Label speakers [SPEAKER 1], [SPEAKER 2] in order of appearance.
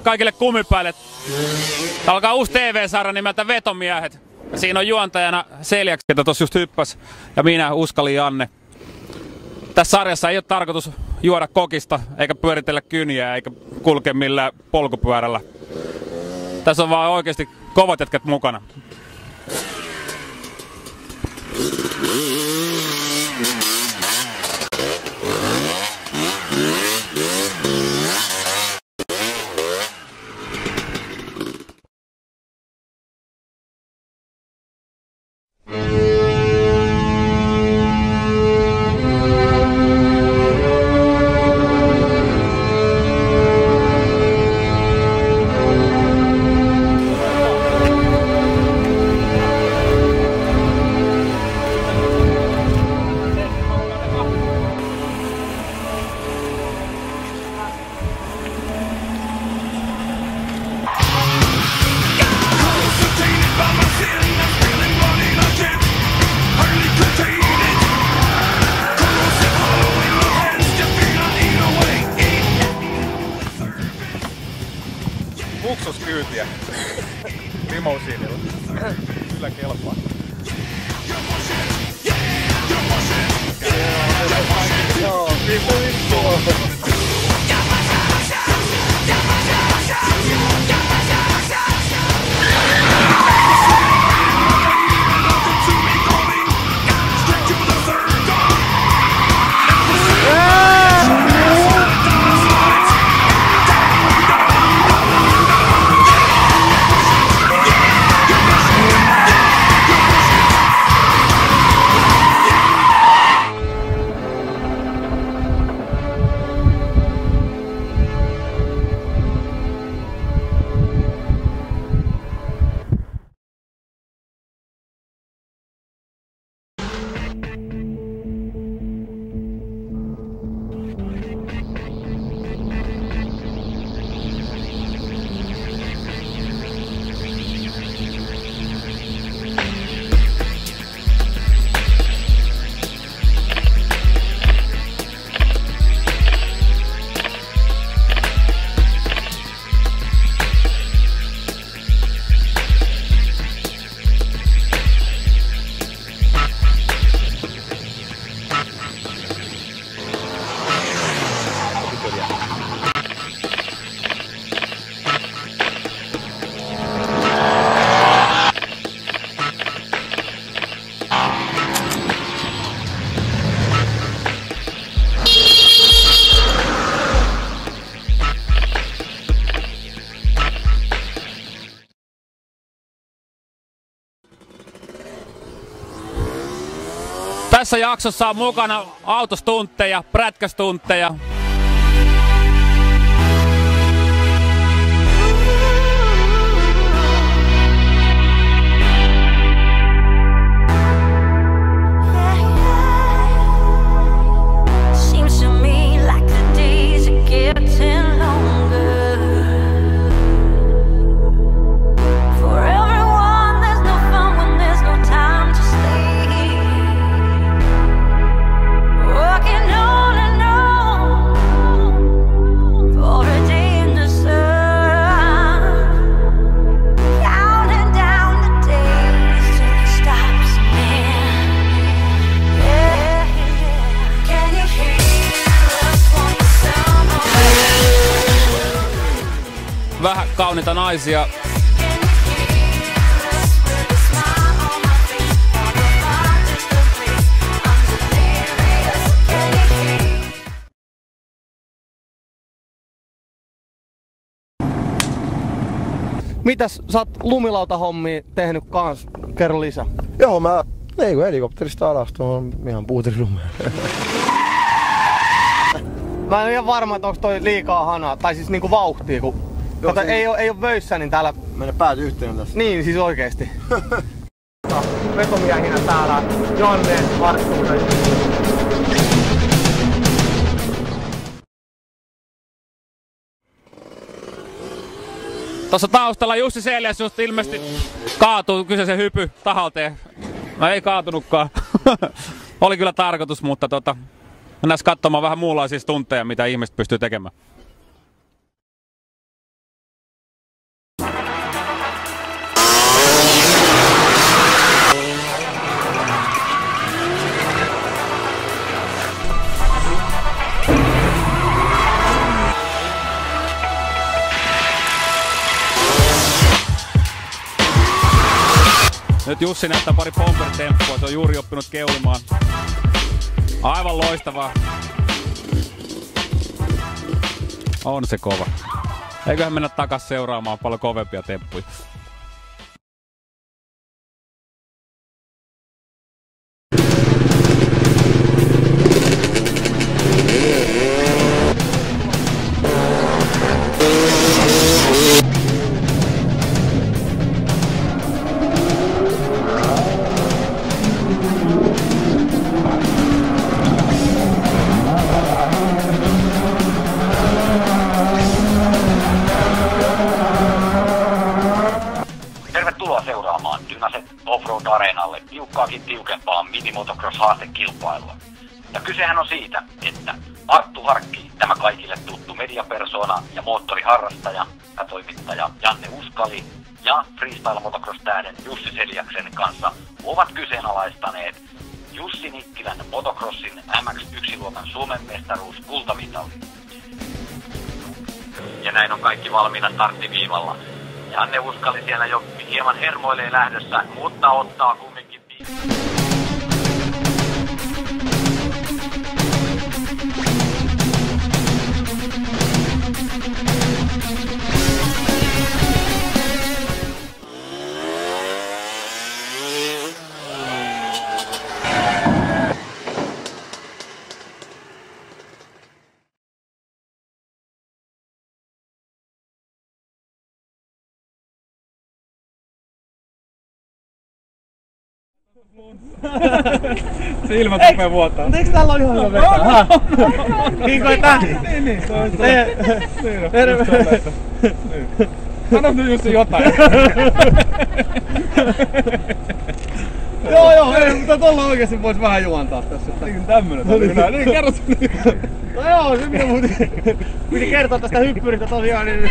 [SPEAKER 1] kaikille kumipäille. Tää alkaa uusi TV-sarja nimeltä Vetomiehet. Ja siinä on juontajana Seljaks, jota tossa just hyppäs, ja minä, Uskali Janne. Tässä sarjassa ei ole tarkoitus juoda kokista, eikä pyöritellä kyniä, eikä kulkea millään polkupyörällä. Tässä on vaan oikeasti kovat jätkät mukana.
[SPEAKER 2] Luksuskyytiä limousiinilla. Kyllä kelpaa. Joo,
[SPEAKER 1] Tässä jaksossa on mukana autostuntteja, prätkästuntteja. Vähän kauniita naisia.
[SPEAKER 3] Mitäs sä oot lumilautahommia tehnyt kans? Kerro lisää.
[SPEAKER 4] Joo, ei kun helikopterista alas, tuo on ihan puuterilumea.
[SPEAKER 3] Mä en ole ihan varma, että onko toi liikaa hanaa, tai siis niinku vauhtia, kun kato, ei oo vöissä, niin täällä...
[SPEAKER 4] Mene päät yhteen tässä.
[SPEAKER 3] Niin, siis oikeesti. Vetomiehinä täällä Janne, Arttunen.
[SPEAKER 1] Tuossa taustalla Jussi Seljäs just ilmeisesti kaatuu kyseisen hypy tahalteen. No ei kaatunutkaan. Oli kyllä tarkoitus, mutta mennään katsomaan vähän muunlaisia stuntteja, mitä ihmiset pystyy tekemään. Nyt Jussi näyttää pari bomber-temppua, se on juuri oppinut keulimaan. Aivan loistavaa. On se kova. Eiköhän mennä takas seuraamaan paljon kovempia temppuja.
[SPEAKER 5] Offroad Areenalle tiukkaakin tiukempaa minimotocross-haastekilpailua. Ja kysehän on siitä, että Arttu Harkki, tämä kaikille tuttu mediapersona ja moottoriharrastaja ja toimittaja Janne Uskali ja freestyle motocross-tähden Jussi Seljaksen kanssa ovat kyseenalaistaneet Jussi Nikkilän motocrossin MX1-luokan Suomen mestaruus kultamitali. Ja näin on kaikki valmiina starttiviivalla. Janne Uskali siellä jo hieman hermoilee lähdössä, mutta ottaa kumminkin
[SPEAKER 2] Silmät rupee vuotaa.
[SPEAKER 3] Mutta eiks täällä oo ihan hyvä vetää? Niinkö tää?
[SPEAKER 2] Niin. Sano nyt Jussi jotain.
[SPEAKER 3] Joo, ei, mutta tolla oikeesti vois vähän juontaa tässä.
[SPEAKER 2] Niin tämmönen. Niin kerro sen.
[SPEAKER 3] No joo, se mitä piti kertoa tästä hyppyristä tosiaan, niin